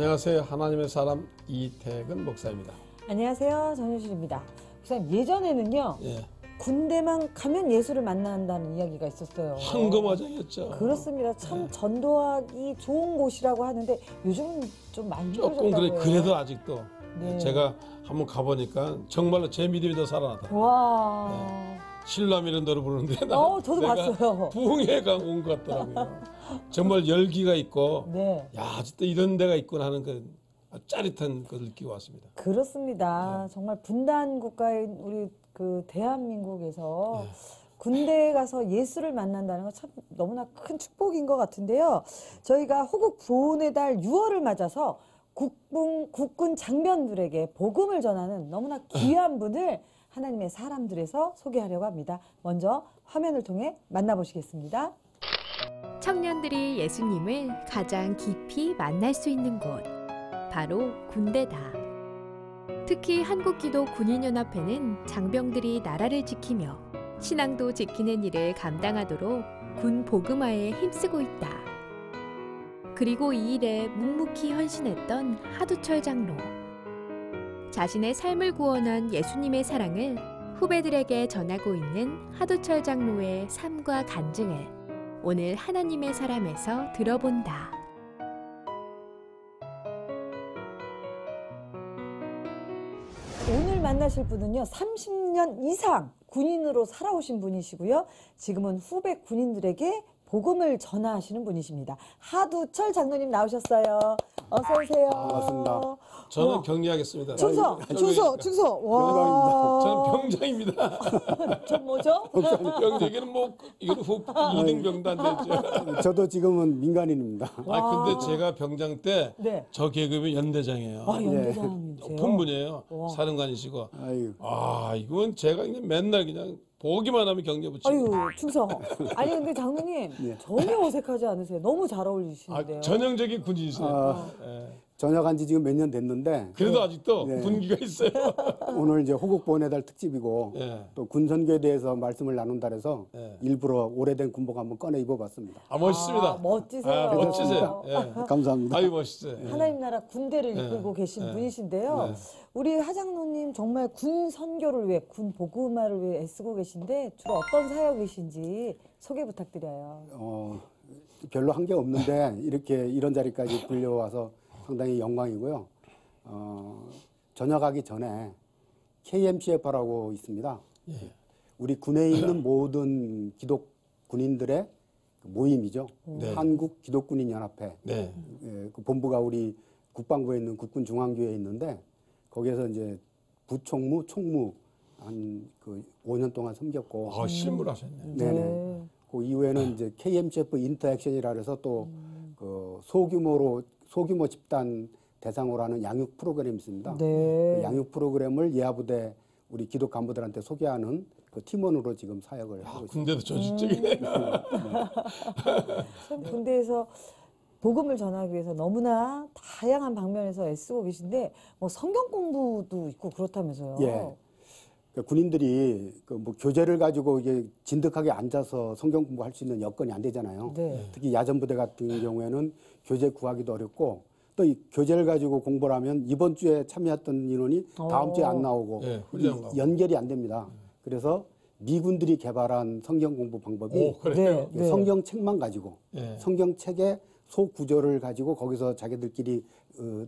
안녕하세요. 하나님의 사람 이태근 목사입니다. 안녕하세요. 전효실입니다. 목사님, 예전에는요. 예. 군대만 가면 예수를 만난다는 이야기가 있었어요. 황금화장이었죠. 그렇습니다. 참 전도하기 좋은 곳이라고 하는데 요즘은 좀 많이 조금 힘들어졌다고요. 그래도 아직도 네. 제가 한번 가보니까 정말로 제 믿음이 더 살아나다. 와. 신라미는 너를 부르는데 저도 내가 봤어요. 부흥회가 온 것 같더라고요. 정말 열기가 있고 네. 야 아직도 이런 데가 있구나 하는 그 짜릿한 것을 느끼고 왔습니다. 그렇습니다. 정말 분단 국가인 우리 그 대한민국에서 군대에 가서 예수를 만난다는 건 참 너무나 큰 축복인 것 같은데요. 저희가 호국 보훈의 달 6월을 맞아서 국군 장병들에게 복음을 전하는 너무나 귀한 분을 하나님의 사람들에서 소개하려고 합니다. 먼저 화면을 통해 만나보시겠습니다. 청년들이 예수님을 가장 깊이 만날 수 있는 곳, 바로 군대다. 특히 한국기도군인연합회는 장병들이 나라를 지키며 신앙도 지키는 일을 감당하도록 군 복음화에 힘쓰고 있다. 그리고 이 일에 묵묵히 헌신했던 하두철 장로. 자신의 삶을 구원한 예수님의 사랑을 후배들에게 전하고 있는 하두철 장로의 삶과 간증을 오늘 하나님의 사람에서 들어본다. 오늘 만나실 분은요, 30년 이상 군인으로 살아오신 분이시고요. 지금은 후배 군인들에게 복음을 전하시는 분이십니다. 하두철 장로님 나오셨어요. 어서 오세요. 반갑습니다. 저는 격리하겠습니다. 충성. 와. 저는 병장입니다. 저 뭐죠? 병장에는 뭐 이건 2등 병단 되죠. 저도 지금은 민간인입니다. 아 근데 제가 병장 때 저 네. 계급이 연대장이에요. 연대장님이세요? 높은 분이에요. 와. 사령관이시고. 아유, 이건 제가 그냥 맨날 그냥 보기만 하면 격려 붙이고. 아유, 충성. 아니, 근데 장로님, 네. 전혀 어색하지 않으세요? 너무 잘 어울리시는데요. 전형적인 군인이시네요. 예. 전역한 지 지금 몇 년 됐는데 그래도 아직도 네. 분기가 있어요. 오늘 이제 호국 보훈의 달 특집이고 예. 또 군선교에 대해서 말씀을 나눈다 해서 예. 일부러 오래된 군복 한번 꺼내 입어봤습니다. 멋있습니다. 멋지세요. 멋지세요. 예. 감사합니다. 아유 멋있어요. 예. 하나님 나라 군대를 네. 이끌고 계신 네. 분이신데요. 네. 우리 하장로님 정말 군 선교를 위해, 군 복음화를 위해 애쓰고 계신데 주로 어떤 사역이신지 소개 부탁드려요. 별로 한 게 없는데 이렇게 이런 자리까지 불려와서 상당히 영광이고요. 전역하기 전에 KMCF라고 있습니다. 예. 우리 군에 있는 모든 기독 군인들의 모임이죠. 네. 한국 기독군인 연합회. 네. 예, 그 본부가 우리 국방부에 있는 국군 중앙교회에 있는데 거기에서 이제 부총무, 총무 한 그 5년 동안 섬겼고. 실무하셨네. 네네. 그 이후에는 이제 KMCF 인터액션이라 해서 또 그 소규모 집단 대상으로 하는 양육 프로그램이 있습니다. 네. 그 양육 프로그램을 예하부대 우리 기독 간부들한테 소개하는 그 팀원으로 지금 사역을 하고 있습니다. 군대도 조직적이네요. 참 군대에서 복음을 전하기 위해서 너무나 다양한 방면에서 애쓰고 계신데 뭐 성경 공부도 있고 그렇다면서요. 예. 그러니까 군인들이 그 뭐 교재를 가지고 이게 진득하게 앉아서 성경 공부할 수 있는 여건이 안 되잖아요. 네. 특히 야전부대 같은 경우에는 교재 구하기도 어렵고 또 이 교재를 가지고 공부를 하면 이번 주에 참여했던 인원이 다음 주에 안 나오고 네, 훈련 가고. 연결이 안 됩니다. 그래서 미군들이 개발한 성경 공부 방법이 그래요? 네. 성경책만 가지고 예. 성경책의 소구조를 가지고 거기서 자기들끼리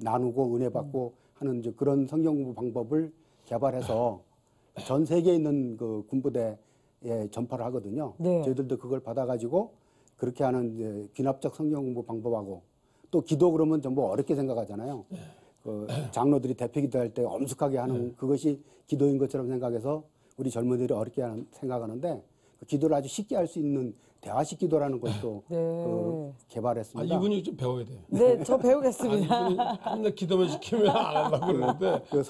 나누고 은혜 받고 하는 이제 그런 성경 공부 방법을 개발해서 전 세계에 있는 그 군부대에 전파를 하거든요. 네. 저희들도 그걸 받아가지고 그렇게 하는 이제 귀납적 성경 공부 방법하고 또 기도 그러면 전부 어렵게 생각하잖아요. 그 장로들이 대표 기도할 때 엄숙하게 하는 그것이 기도인 것처럼 생각해서 우리 젊은이들이 어렵게 생각하는데 그 기도를 아주 쉽게 할 수 있는 대화식 기도라는 것도 네. 개발했습니다. 이분이 좀 배워야 돼요. 네, 저 배우겠습니다. 이분이 맨날 기도만 시키면 안 하려고 그러는데 그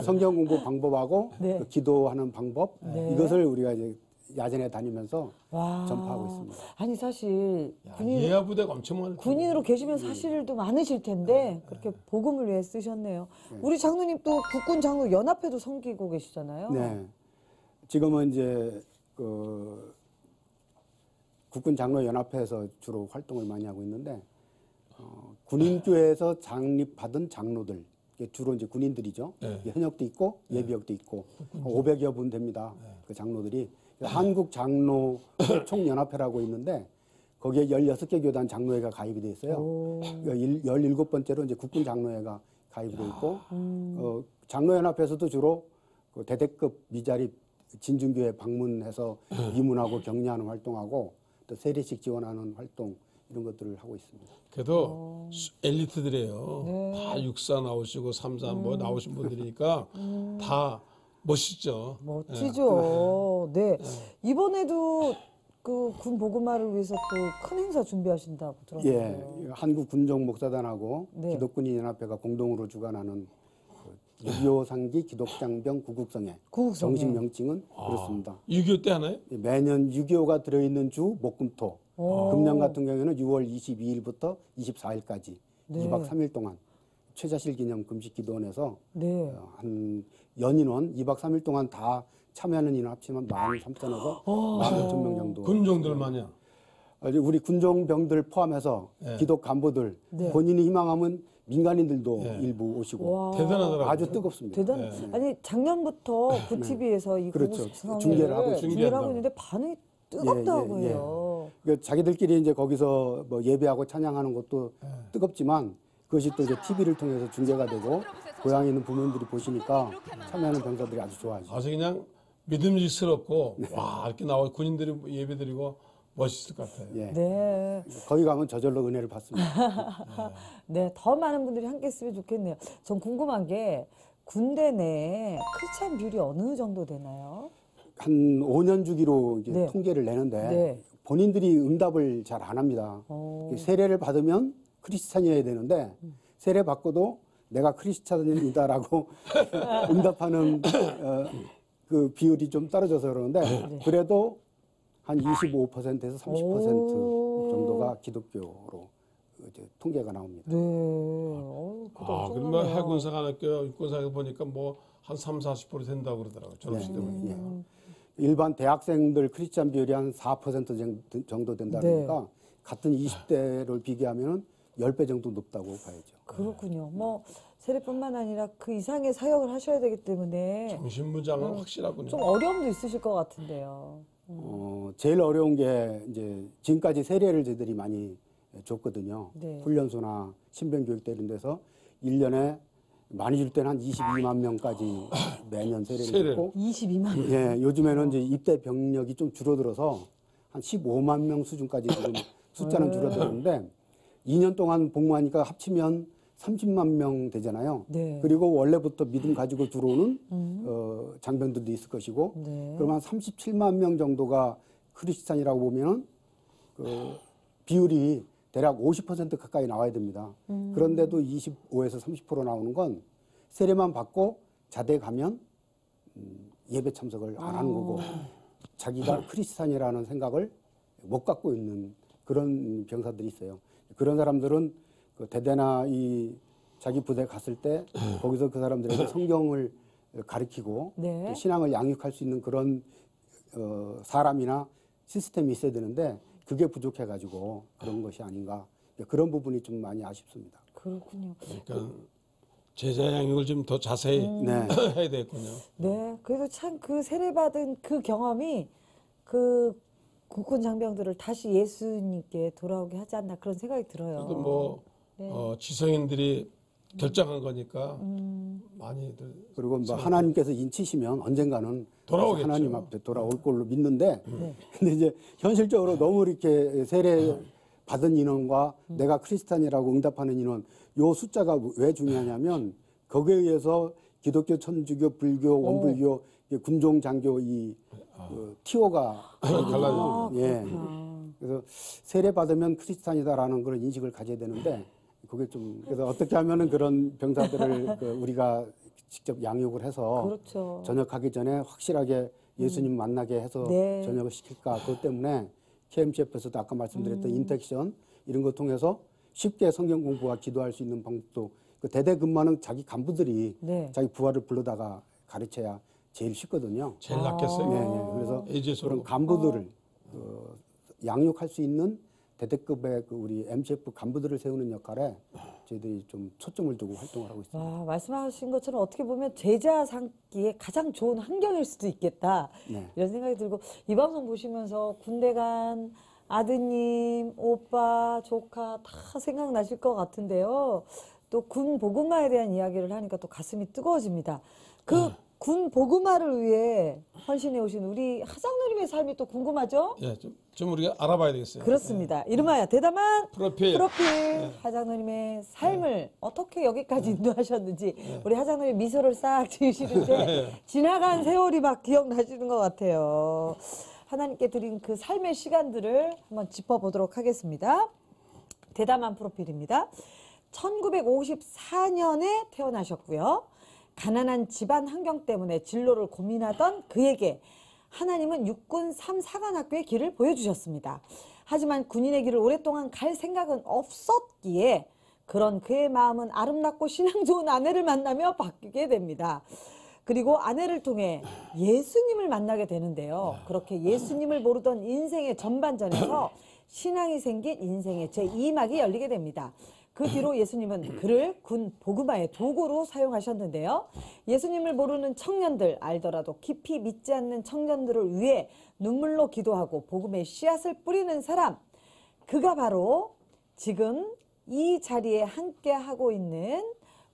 성경 공부 방법하고 네. 그 기도하는 방법 네. 이것을 우리가 이제 야전에 다니면서 와. 전파하고 있습니다. 아니 사실 예하부대가 엄청 많을 군인으로 계시면 사실도 많으실 텐데 그렇게 복음을 위해 쓰셨네요. 우리 장로님 또 국군 장로 연합회도 섬기고 계시잖아요. 네. 지금은 이제 그 국군 장로 연합회에서 주로 활동을 많이 하고 있는데 군인교회에서 창립받은 장로들, 이게 주로 이제 군인들이죠. 네. 현역도 있고 예비역도 있고 500여 분 됩니다. 그 장로들이 한국 장로 총연합회라고 있는데 거기에 16개 교단 장로회가 가입이 돼 있어요. 17번째로 이제 국군 장로회가 가입이 돼 있고 장로연합회에서도 주로 그 대대급 미자립 진중교회 방문해서 입문하고 격려하는 활동하고 또 세례식 지원하는 활동 이런 것들을 하고 있습니다. 그래도 엘리트들이에요. 다 육사 나오시고 삼사 뭐 나오신 분들이니까 다 멋있죠. 멋지죠. 네. 이번에도 그 군 보그마를 위해서 또 큰 행사 준비하신다고 들었어요. 예, 한국 군정 목사단하고 네. 기독군인 연합회가 공동으로 주관하는 6.25 상기 기독장병 구국성회 구국성회. 정식 명칭은 그렇습니다. 6.25 때 하나요? 매년 6.25가 들어있는 주 목금토 금년 같은 경우에는 6월 22일부터 24일까지 네. 2박 3일 동안 최자실 기념 금식 기도원에서 네. 한 연인원 2박 3일 동안 다 참여하는 인원 합치면 13,000에서 15,000명 정도. 군종들만요. 우리 군종병들 포함해서 기독 간부들 네. 본인이 희망하면 민간인들도 일부 오시고 와. 대단하더라고요. 아주 뜨겁습니다. 대단. 아니 작년부터 구TV에서 이 그렇죠. 구국성회를 중계를 하고 중계를 하고 있는데 반응이 뜨겁다고 예, 예, 예. 해요. 그러니까 자기들끼리 이제 거기서 뭐 예배하고 찬양하는 것도 뜨겁지만 그것이 또 이제 TV를 통해서 중계가 되고 고향에 있는 부모님들이 보시니까 참여하는 병사들이 아주 좋아하죠. 아주 그냥 믿음직스럽고 와 이렇게 나와 군인들이 예배드리고 멋있을 것 같아요. 예. 네. 거기 가면 저절로 은혜를 받습니다. 네, 더 많은 분들이 함께 했으면 좋겠네요. 전 궁금한 게 군대 내에 크리스찬 비율이 어느 정도 되나요? 한 5년 주기로 이제 네. 통계를 내는데 네. 본인들이 응답을 잘 안 합니다. 세례를 받으면 크리스찬이어야 되는데 세례 받고도 내가 크리스찬이다라고 응답하는 그 비율이 좀 떨어져서 그러는데 그래도 한 25%에서 30% 정도가 기독교로 이제 통계가 나옵니다. 네. 그러면 해군사관학교 육군사관학교 보니까 뭐 한 30-40% 된다고 그러더라고요. 졸업식 때 보니까. 일반 대학생들 크리스찬 비율이 한 4% 정도 된다니까 같은 20대를 비교하면 10배 정도 높다고 봐야죠. 그렇군요. 뭐 세례뿐만 아니라 그 이상의 사역을 하셔야 되기 때문에 정신무장은 확실하군요. 좀 어려움도 있으실 것 같은데요. 제일 어려운 게 이제 지금까지 세례를 저희들이 많이 줬거든요. 네. 훈련소나 신병교육 때 이런 데서 1년에 많이 줄 때는 한 22만 명까지 매년 세례를 줬고 22만. 예, 요즘에는 이제 입대 병력이 좀 줄어들어서 한 15만 명 수준까지 지금 숫자는 줄어들었는데 2년 동안 복무하니까 합치면 30만 명 되잖아요. 네. 그리고 원래부터 믿음 가지고 들어오는 장병들도 있을 것이고 네. 그러면 37만 명 정도가 크리스찬이라고 보면은 그 비율이 대략 50% 가까이 나와야 됩니다. 그런데도 25에서 30% 나오는 건 세례만 받고 자대 가면 예배 참석을 안 하는 거고 자기가 크리스찬이라는 생각을 못 갖고 있는 그런 병사들이 있어요. 그런 사람들은 그 대대나 이 자기 부대 갔을 때 거기서 그 사람들에게 성경을 가르치고 네. 또 신앙을 양육할 수 있는 그런 사람이나 시스템이 있어야 되는데 그게 부족해가지고 그런 것이 아닌가 그런 부분이 좀 많이 아쉽습니다. 그렇군요. 그러니까 제자 양육을 좀 더 자세히 네. 해야 되겠군요. 네. 그래서 참 그 세례받은 그 경험이 그 국군 장병들을 다시 예수님께 돌아오게 하지 않나 그런 생각이 들어요. 그래도 뭐 지성인들이 결정한 거니까 많이들 그리고 뭐 하나님께서 인치시면 언젠가는 돌아오겠죠. 하나님 앞에 돌아올 걸로 믿는데 근데 이제 현실적으로 너무 이렇게 세례 받은 인원과 내가 크리스찬이라고 응답하는 인원 요 숫자가 왜 중요하냐면 거기에 의해서 기독교, 천주교, 불교, 원불교, 군종, 장교 이 티오가 갈라져. 예. 그래서 세례 받으면 크리스찬이다라는 그런 인식을 가져야 되는데 그게 좀 그래서 어떻게 하면은 그런 병사들을 우리가 직접 양육을 해서 그렇죠. 전역하기 전에 확실하게 예수님 만나게 해서 네. 전역을 시킬까 그것 때문에 KMCF에서도 아까 말씀드렸던 인텍션 이런 거 통해서 쉽게 성경 공부와 기도할 수 있는 방법도 그 대대 근무하는 자기 간부들이 네. 자기 부하를 불러다가 가르쳐야 제일 쉽거든요. 제일 낫겠어요. 네, 네. 그래서 이제서로. 그런 간부들을 양육할 수 있는 대대급의 그 우리 MCF 간부들을 세우는 역할에 저희들이 좀 초점을 두고 활동을 하고 있습니다. 와, 말씀하신 것처럼 어떻게 보면 제자 삼기에 가장 좋은 환경일 수도 있겠다. 네. 이런 생각이 들고 이 방송 보시면서 군대 간 아드님, 오빠, 조카 다 생각나실 것 같은데요. 또 군 보그마에 대한 이야기를 하니까 또 가슴이 뜨거워집니다. 그 군 보그마를 위해 헌신해 오신 우리 하장노님의 삶이 또 궁금하죠? 예, 좀 우리가 알아봐야 되겠어요. 그렇습니다. 이름하여 대담한 프로필. 하장노님의 삶을 어떻게 여기까지 인도하셨는지 우리 하장노님 미소를 싹 지으시는데 지나간 세월이 막 기억나시는 것 같아요. 하나님께 드린 그 삶의 시간들을 한번 짚어보도록 하겠습니다. 대담한 프로필입니다. 1954년에 태어나셨고요. 가난한 집안 환경 때문에 진로를 고민하던 그에게 하나님은 육군 3사관학교의 길을 보여주셨습니다. 하지만 군인의 길을 오랫동안 갈 생각은 없었기에 그런 그의 마음은 아름답고 신앙 좋은 아내를 만나며 바뀌게 됩니다. 그리고 아내를 통해 예수님을 만나게 되는데요. 그렇게 예수님을 모르던 인생의 전반전에서 신앙이 생긴 인생의 제2막이 열리게 됩니다. 그 뒤로 예수님은 그를 군 보그마의 도구로 사용하셨는데요. 예수님을 모르는 청년들, 알더라도 깊이 믿지 않는 청년들을 위해 눈물로 기도하고 복음의 씨앗을 뿌리는 사람, 그가 바로 지금 이 자리에 함께 하고 있는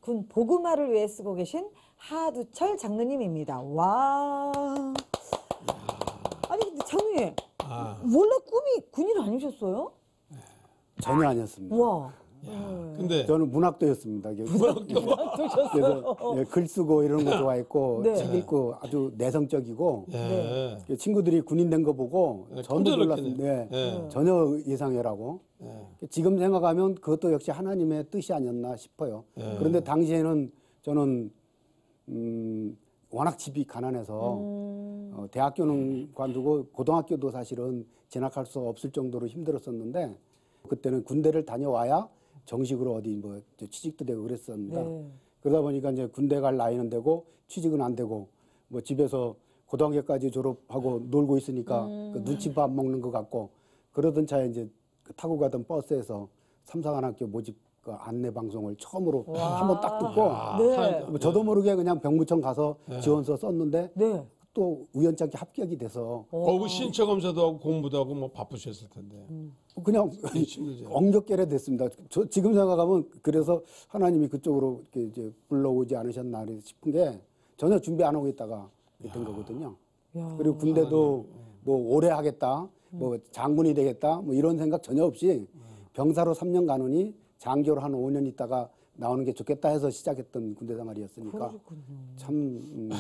군 보그마를 위해 쓰고 계신 하두철 장로님입니다. 와. 아니 근데 장로님, 원래 꿈이 군인 아니셨어요? 전혀 아니었습니다. 와. 근데 저는 문학도였습니다. 그래서 예, 글 쓰고 이런 거 좋아했고 네. 책 읽고 아주 내성적이고 예. 친구들이 군인 된 거 보고 전혀 깜짝 놀랐는데 예. 전혀 예상외라고. 지금 생각하면 그것도 역시 하나님의 뜻이 아니었나 싶어요. 그런데 당시에는 저는 워낙 집이 가난해서 대학교는 관두고 고등학교도 사실은 진학할 수 없을 정도로 힘들었었는데 그때는 군대를 다녀와야 정식으로 어디 뭐 취직도 되고 그랬었습니다. 네. 그러다 보니까 이제 군대 갈 나이는 되고 취직은 안 되고 뭐 집에서 고등학교까지 졸업하고 놀고 있으니까 그 눈치밥 먹는 것 같고 그러던 차에 이제 그 타고 가던 버스에서 삼사관학교 모집 그 안내 방송을 처음으로 한번 딱 듣고 네. 뭐 저도 모르게 그냥 병무청 가서 지원서 썼는데 네. 또 우연찮게 합격이 돼서 거기 신체 검사도 하고 공부도 하고 뭐 바쁘셨을 텐데. 그냥 힘들죠. 엉겹결에 됐습니다. 저 지금 생각하면 그래서 하나님이 그쪽으로 이렇게 이제 불러오지 않으셨나 싶은 게 전혀 준비 안 하고 있다가 된 거거든요. 야. 그리고 군대도 뭐 오래 하겠다, 뭐 장군이 되겠다, 뭐 이런 생각 전혀 없이 병사로 3년 가느니 장교로 한 5년 있다가 나오는 게 좋겠다 해서 시작했던 군대 생활이었으니까 참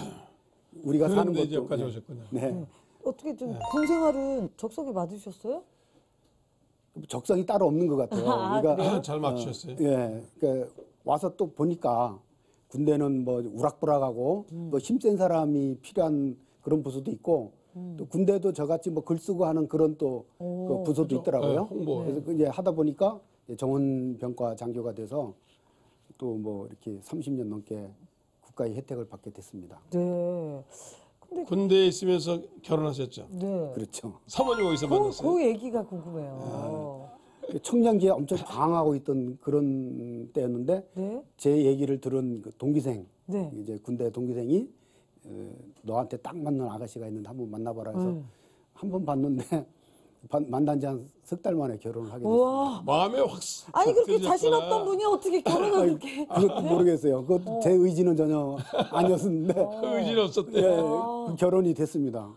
우리가 사는 그런데 이제 것도 여기까지 오셨군요. 네. 어떻게 좀 군 생활은 적성에 맞으셨어요? 적성이 따로 없는 것 같아요. 아, 그래요? 잘 맞추셨어요. 예, 그러니까 와서 또 보니까 군대는 뭐 우락부락하고 뭐 힘센 사람이 필요한 그런 부서도 있고 또 군대도 저같이 뭐 글 쓰고 하는 그런 또 그 부서도 있더라고요. 네, 홍보. 그래서 그 이제 하다 보니까 정원병과 장교가 돼서 또 뭐 이렇게 30년 넘게 국가의 혜택을 받게 됐습니다. 네. 근데 군대에 있으면서 결혼하셨죠. 네. 그렇죠. 사모님 어디서 만났어요? 그 얘기가 궁금해요. 청량기에 엄청 방황하고 있던 그런 때였는데 네. 제 얘기를 들은 그 동기생, 네. 이제 군대 동기생이 너한테 딱 맞는 아가씨가 있는데 한번 만나봐라 해서 한 번 봤는데 만난 지 한 석 달 만에 결혼을 하게 됐어요. 우와. 마음에 확. 아니 그렇게 들으셨구나. 자신 없던 분이 어떻게 결혼을 그렇게? 그것도 모르겠어요. 그것도 제 의지는 전혀 아니었는데 의지는 없었대. 예, 그 결혼이 됐습니다.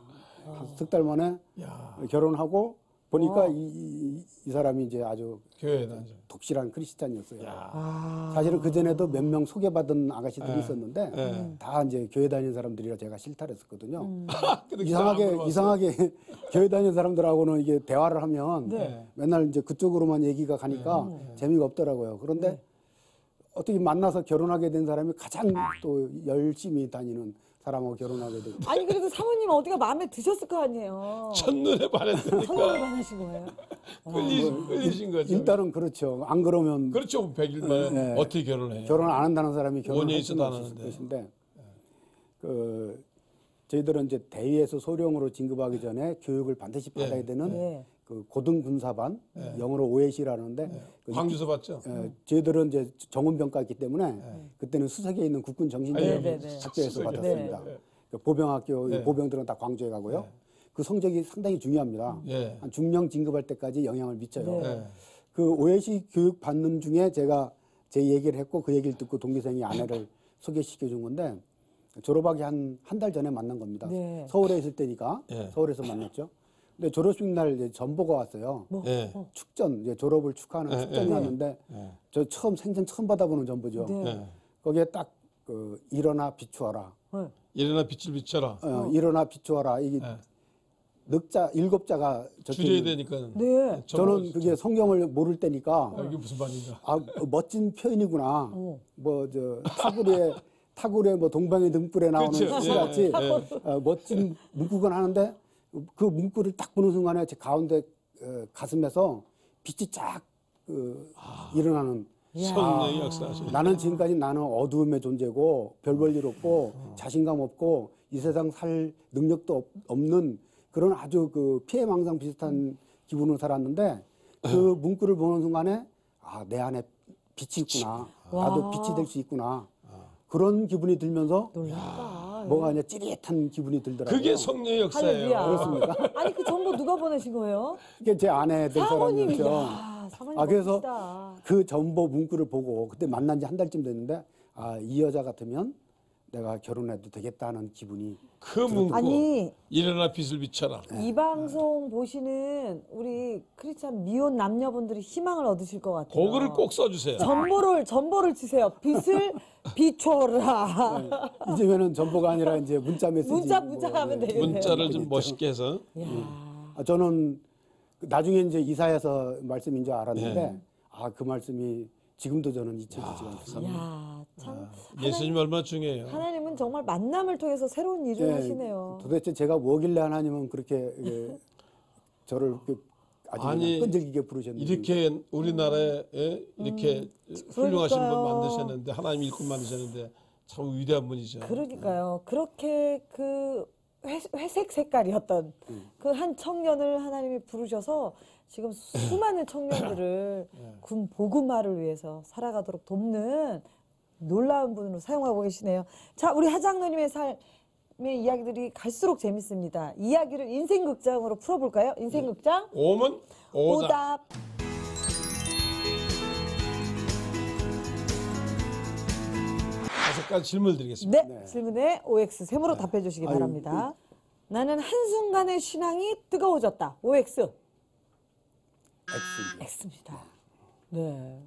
석 달 만에 야, 결혼하고 보니까 이 사람이 이제 아주 교회에 다니죠. 독실한 크리스찬이었어요. 아. 사실은 그 전에도 몇 명 소개받은 아가씨들이 있었는데 다 이제 교회 다니는 사람들이라 제가 실탈했었거든요. 근데 이상하게 교회 다니는 사람들하고는 이게 대화를 하면 네. 맨날 이제 그쪽으로만 얘기가 가니까 재미가 없더라고요. 그런데 어떻게 만나서 결혼하게 된 사람이 가장 또 열심히 다니는 사람하고 결혼하게 되고 아니 그래도 사모님 어디가 마음에 드셨을 거 아니에요. 첫눈에 반했으니까 첫눈에 반하신 거예요. 끌리신 거죠. 일단은 그렇죠. 안 그러면 그렇죠. 100일 만에 네. 어떻게 결혼해요? 결혼 안 한다는 사람이 5년 결혼할 있어도 수는 안 없을 하는데. 것인데 저희들은 이제 대위에서 소령으로 진급하기 전에 교육을 반드시 받아야 되는 네. 그 고등군사반 영어로 OSC라는데 광주에서 봤죠. 저희들은 이제 정원병과였기 때문에 그때는 수석에 있는 국군 네, 네, 정신대학교에서 수석에. 받았습니다. 네. 그 보병학교 네. 보병들은 다 광주에 가고요. 그 성적이 상당히 중요합니다. 예. 한 중령 진급할 때까지 영향을 미쳐요. 네. 예. 그 OSC 교육 받는 중에 제가 제 얘기를 했고 그 얘기를 듣고 동기생이 아내를 소개시켜 준 건데 졸업하기 한 달 전에 만난 겁니다. 네. 서울에 있을 때니까 예. 서울에서 만났죠. 근데 졸업식 날 이제 전보가 왔어요. 예. 축전 이제 졸업을 축하하는 축전이 왔는데 저 생전 처음 받아보는 전보죠. 네. 예. 거기에 딱 그 일어나 비추어라. 네. 일어나 빛을 비춰라. 일어나 비추어라. 이게 넉자 7자가 줄여야 되니까. 네. 저는 그게 성경을 모를 때니까 이게 무슨 말인가? 아 멋진 표현이구나. 뭐 저 타구레 뭐 동방의 등불에 나오는 그렇죠. 시같이 예. 멋진 문구건 하는데 그 문구를 딱 보는 순간에 제 가운데 가슴에서 빛이 쫙 일어나는. 성령의 역사하시네. 나는 지금까지 나는 어두움의 존재고 별 볼 일 없고 자신감 없고 이 세상 살 능력도 없는 그런 아주 그 피해망상 비슷한 기분으로 살았는데 그 문구를 보는 순간에 아, 내 안에 빛이 있구나. 나도 빛이 될 수 있구나. 그런 기분이 들면서 놀랍다. 뭐가 아니라 찌릿한 기분이 들더라고요. 그게 성령의 역사예요. 할렐루야. 그렇습니까? 아니 그 정보 누가 보내신 거예요? 그게 제 아내 될 사모님이. 사람이었죠. 야, 사모님 아, 그래서 멋지다. 그 전보 문구를 보고 그때 만난 지 한 달쯤 됐는데 아, 이 여자 같으면 내가 결혼해도 되겠다는 기분이 그 문구. 아니 일어나 빛을 비춰라. 이 방송 보시는 우리 크리스찬 미혼 남녀분들이 희망을 얻으실 것 같아요. 그거를 꼭 써주세요. 전보를 주세요. 빛을 비춰라. 이제는 전보가 아니라 이제 문자 메시지 문자 뭐, 하면 되겠네요. 문자를 좀 멋있게 해서. 야. 아, 저는 나중에 이제 이사해서 말씀인 줄 알았는데 네. 아, 그 말씀이 지금도 저는 잊혀지지가 않습니다. 야, 참 예수님 얼마나 중요해요. 하나님은 정말 만남을 통해서 새로운 일을 예, 하시네요. 도대체 제가 뭐길래 하나님은 그렇게 저를 아주 아니, 그냥 끈질기게 부르셨는지. 이렇게 우리나라에 이렇게 훌륭하신 분 그러니까요. 만드셨는데 하나님 일꾼 만드셨는데 참 위대한 분이죠. 그러니까요. 그렇게 그 회색 색깔이었던 그 한 청년을 하나님이 부르셔서 지금 수많은 청년들을 군 복음화를 위해서 살아가도록 돕는 놀라운 분으로 사용하고 계시네요. 자, 우리 하장로님의 삶의 이야기들이 갈수록 재밌습니다. 이야기를 인생극장으로 풀어볼까요? 인생극장 오면 오다. 오답. 다섯 가지 질문을 드리겠습니다. 네, 질문에 OX 세모로 답해 주시기 바랍니다. 나는 한순간에 신앙이 뜨거워졌다. OX. X입니다. X입니다. 네.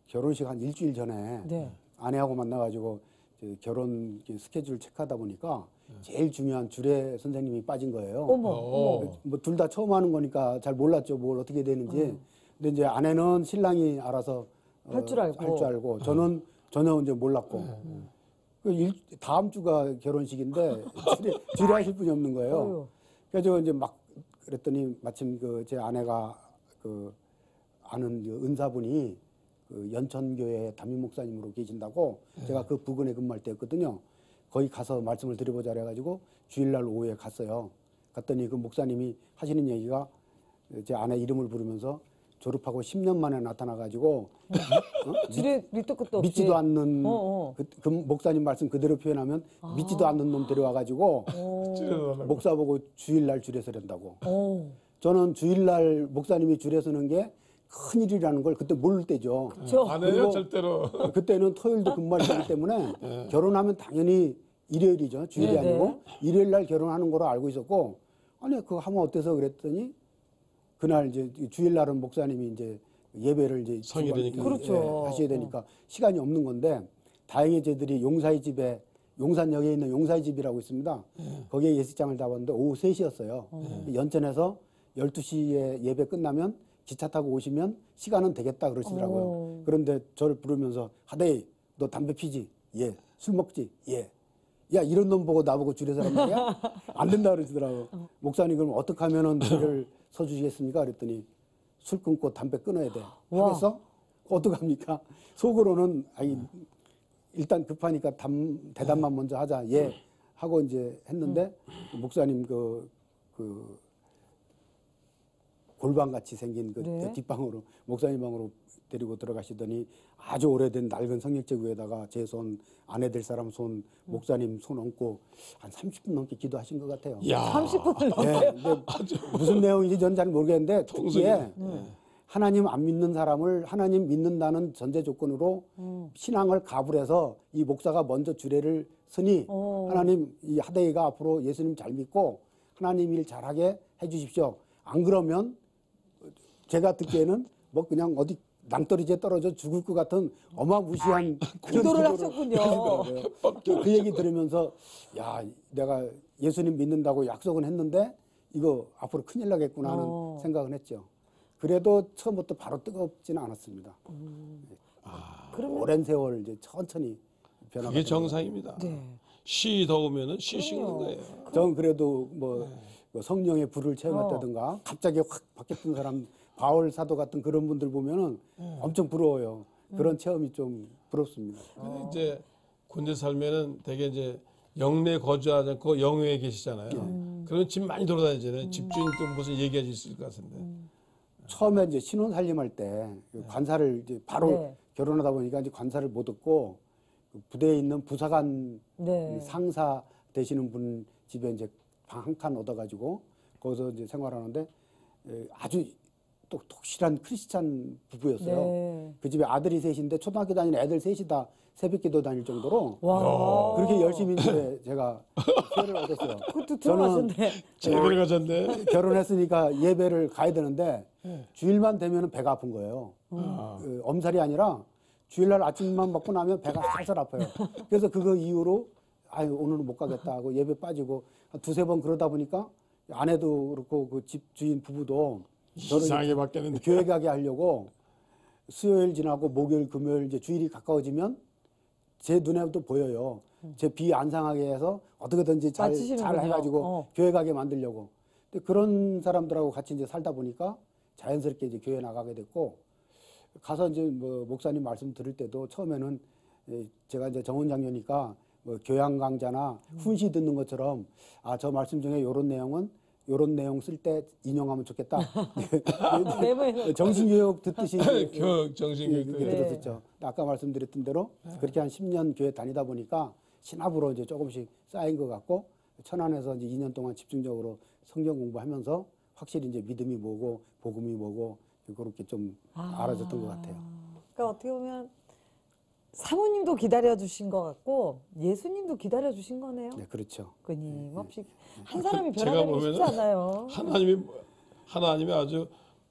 결혼식 한 일주일 전에 네. 아내하고 만나가지고 이제 결혼 스케줄 체크하다 보니까 제일 중요한 주례 선생님이 빠진 거예요. 어머, 어머. 뭐 둘 다 처음 하는 거니까 잘 몰랐죠. 뭘 어떻게 되는지. 근데 이제 아내는 신랑이 알아서 할 줄 알고. 할 줄 알고 저는 전혀 이제 몰랐고. 다음 주가 결혼식인데 주례하실 분이 없는 거예요. 어휴. 그래서 이제 막 그랬더니 마침 그 제 아내가 그 아는 그 은사분이 그 연천교회 담임 목사님으로 계신다고 제가 그 부근에 근무할 때였거든요. 거기 가서 말씀을 드려보자 그래가지고 주일날 오후에 갔어요. 갔더니 그 목사님이 하시는 얘기가 제 아내 이름을 부르면서 졸업하고 10년 만에 나타나가지고 주례 밑도 끝도 없이. 믿지도 않는 어. 그 목사님 말씀 그대로 표현하면 믿지도 않는 놈 데려와가지고 목사 보고 주일날 주례 서련다고. 오. 저는 주일날 목사님이 주례 서는 게 큰일이라는 걸 그때 모를 때죠. 그렇죠. 안 해요 그리고 절대로. 그때는 토요일도 근무할 때이기 때문에 결혼하면 당연히 일요일이죠. 주일이 네, 아니고 일요일 날 결혼하는 거로 알고 있었고 아니 그거 하면 어때서 그랬더니 그날 이제 주일 날은 목사님이 이제 예배를 이제 성이 되니까. 그렇죠. 하셔야 되니까 시간이 없는 건데 다행히 저희들이 용사의 집에 용산역에 있는 용사의 집이라고 있습니다. 거기에 예식장을 잡았는데 오후 3시였어요. 연천에서 12시에 예배 끝나면 기차 타고 오시면 시간은 되겠다 그러시더라고요. 그런데 저를 부르면서 하대이 너 담배 피지? 예. 술 먹지? 예. 야 이런 놈 보고 나보고 주례 서란 말이야? 안 된다 그러시더라고. 목사님 그럼 어떻게 하면은 주례를 서주시겠습니까? 그랬더니 술 끊고 담배 끊어야 돼. 하겠어? 어떡합니까? 속으로는 아이 일단 급하니까 대답만 먼저 하자. 예. 하고 이제 했는데 목사님 골반같이 생긴 그 네. 뒷방으로 목사님 방으로 데리고 들어가시더니 아주 오래된 낡은 성경책 위에다가 제 손, 아내 될 사람 손, 목사님 손 얹고 한 30분 넘게 기도하신 것 같아요. 야, 30분을 네, 근데 무슨 내용인지 전 잘 모르겠는데 특히에 하나님 안 믿는 사람을 하나님 믿는다는 전제 조건으로 신앙을 가불해서 이 목사가 먼저 주례를 서니 하나님 이 하대이가 앞으로 예수님 잘 믿고 하나님 일 잘하게 해주십시오. 안 그러면 제가 듣기에는 뭐 그냥 어디 낭떠러지에 떨어져 죽을 것 같은 어마무시한 그런 기도를 기도를 하셨군요. 하시더라고요. 그 얘기 들으면서 야 내가 예수님 믿는다고 약속은 했는데 이거 앞으로 큰일 나겠구나 하는 생각은 했죠. 그래도 처음부터 바로 뜨겁지는 않았습니다. 오랜 세월 이제 천천히 변화가 그게 된 거예요. 정상입니다. 네. 시 더우면은 시 식는 거예요. 저는 그래도 뭐 성령의 불을 체험했다든가 갑자기 확 바뀌었던 사람 바울 사도 같은 그런 분들 보면은 엄청 부러워요. 그런 체험이 좀 부럽습니다. 근데 이제 군대 살면은 되게 이제 영내 거주하지 않고 영외에 계시잖아요. 그러면 집 많이 돌아다니잖아요. 집주인도 무슨 얘기할 수 있을 것 같은데. 처음에 이제 신혼 살림할 때 관사를 이제 바로 네. 결혼하다 보니까 이제 관사를 못 얻고 그 부대에 있는 부사관 네. 상사 되시는 분 집에 이제 방 한 칸 얻어가지고 거기서 이제 생활하는데 아주 또 독실한 크리스찬 부부였어요. 네. 그 집에 아들이 셋인데 초등학교 다니는 애들 셋이 다 새벽기도 다닐 정도로 와. 그렇게 열심히 이제 제가 기회를 얻었어요. 그것도 들어가셨네. 제대로 가졌네. 결혼했으니까 예배를 가야 되는데 주일만 되면 배가 아픈 거예요. 그 엄살이 아니라 주일날 아침만 먹고 나면 배가 살살 아파요. 그래서 그거 이후로 아유 오늘은 못 가겠다 하고 예배 빠지고 한 두세 번 그러다 보니까 아내도 그렇고 그 집 주인 부부도 저를 이상하게 바뀌었는데. 교회 가게 하려고 수요일 지나고 목요일 금요일 이제 주일이 가까워지면 제 눈에도 보여요. 제 비 안 상하게 해서 어떻게든지 잘 맞추시는군요. 해가지고 교회 가게 만들려고. 근데 그런 사람들하고 같이 이제 살다 보니까 자연스럽게 이제 교회 나가게 됐고 가서 이제 뭐 목사님 말씀 들을 때도 처음에는 제가 이제 정원장녀니까 뭐 교양 강좌나 훈시 듣는 것처럼 아 저 말씀 중에 요런 내용은 요런 내용 쓸 때 인용하면 좋겠다. 메모해서. 정신교육 듣듯이 교육, 정신교육. 그게 네. 들었었죠. 아까 말씀드렸던 대로 그렇게 한 10년 교회 다니다 보니까 신압으로 이제 조금씩 쌓인 것 같고 천안에서 이제 2년 동안 집중적으로 성경 공부하면서 확실히 이제 믿음이 뭐고 복음이 뭐고 그렇게 좀 알아졌던 것 같아요. 그러니까 어떻게 보면 사모님도 기다려 주신 것 같고 예수님도 기다려 주신 거네요. 네, 그렇죠. 끊임없이 한 사람이 제가 변화되기 쉽지 보면은 않아요. 하나님이 아주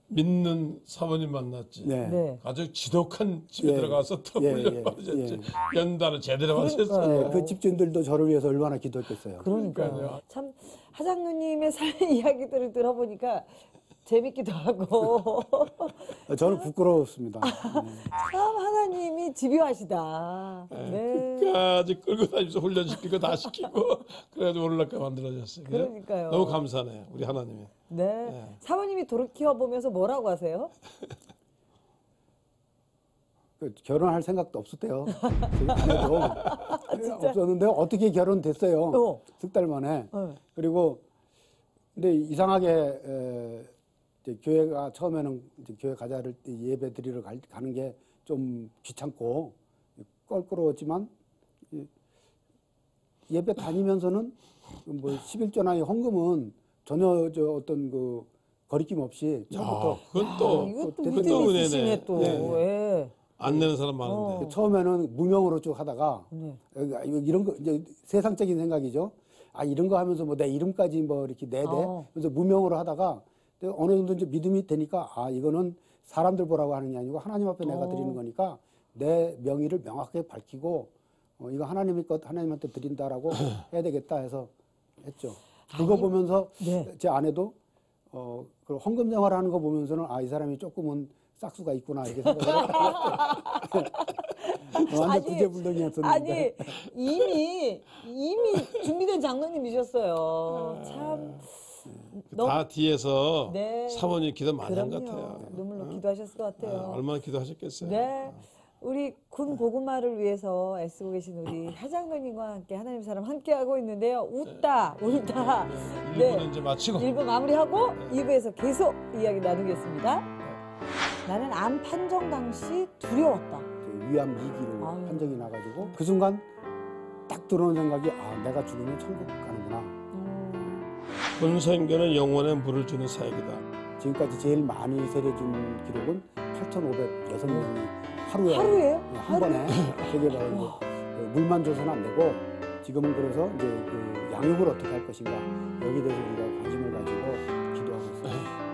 믿는 사모님 만났지. 네. 네. 아주 지독한 집에 예. 들어가서 또 예, 훈련 예, 받으셨지. 예. 연단을 제대로 그러니까요. 하셨어요. 네, 그 집주인들도 저를 위해서 얼마나 기도했겠어요. 그러니까요. 참 하장님의 삶 이야기들을 들어보니까 재밌기도 하고 저는 부끄러웠습니다. 참 하나님이 집요하시다. 네. 끝까지 끌고 다니면서 훈련시키고 다 시키고 그래가지고 오늘날까 만들어졌어요. 그죠? 그러니까요. 너무 감사하네요. 우리 하나님이. 네. 사모님이 돌이켜 보면서 뭐라고 하세요? 그 결혼할 생각도 없었대요. 저희 아내도 없었는데 어떻게 결혼됐어요. 석 달 만에. 그리고 근데 이상하게 이제 교회가 처음에는 이제 교회 가자를 예배 드리러 가는 게 좀 귀찮고 껄끄러웠지만 예배 다니면서는 뭐 11조나 헌금은 전혀 저 어떤 그 거리낌 없이 처음부터 그건 또 이것도 또 믿음이 은혜네. 있으시네 또. 네. 예. 안 내는 사람 많은데. 처음에는 무명으로 쭉 하다가 네. 이런 거 이제 세상적인 생각이죠. 아 이런 거 하면서 뭐 내 이름까지 뭐 이렇게 내대 그래서 무명으로 하다가 어느 정도 이제 믿음이 되니까 아 이거는 사람들 보라고 하는 게 아니고 하나님 앞에 내가 드리는 거니까 내 명의를 명확하게 밝히고 이거 하나님의 것 하나님한테 드린다라고 해야 되겠다 해서 했죠. 그거 보면서 네. 제 아내도 그 헌금 생활하는 거 보면서는 아 이 사람이 조금은 싹수가 있구나 이렇게 생각을 완전 구제불능이었었는데 아니 이미 준비된 장로님이셨어요. 참 다 뒤에서 네. 사모님 기도 많이 한 것 그럼요. 같아요. 눈물로 기도하셨을 것 같아요. 얼마나 기도하셨겠어요. 네. 우리 군 보그마를 위해서 애쓰고 계신 우리 하장로님과 함께 하나님 사람 함께하고 있는데요. 웃다 울다. 네. 1부는 이제 마치고 1부 마무리하고 네. 2부에서 계속 이야기 나누겠습니다. 나는 암 판정 당시 두려웠다. 위암 2기로 아유. 판정이 나가지고 그 순간 딱 들어오는 생각이 내가 죽으면 천국 가는구나. 군선교는 영혼에 물을 주는 사역이다. 지금까지 제일 많이 세례준 기록은 8,506명이 하루에 하루에요? 한 번에 세계 받았는데 물만 줘서는 안 되고 지금은 그래서 이제 그 양육을 어떻게 할 것인가 여기에 대해서 우리가 관심을 가지고 기도하고 있습니다.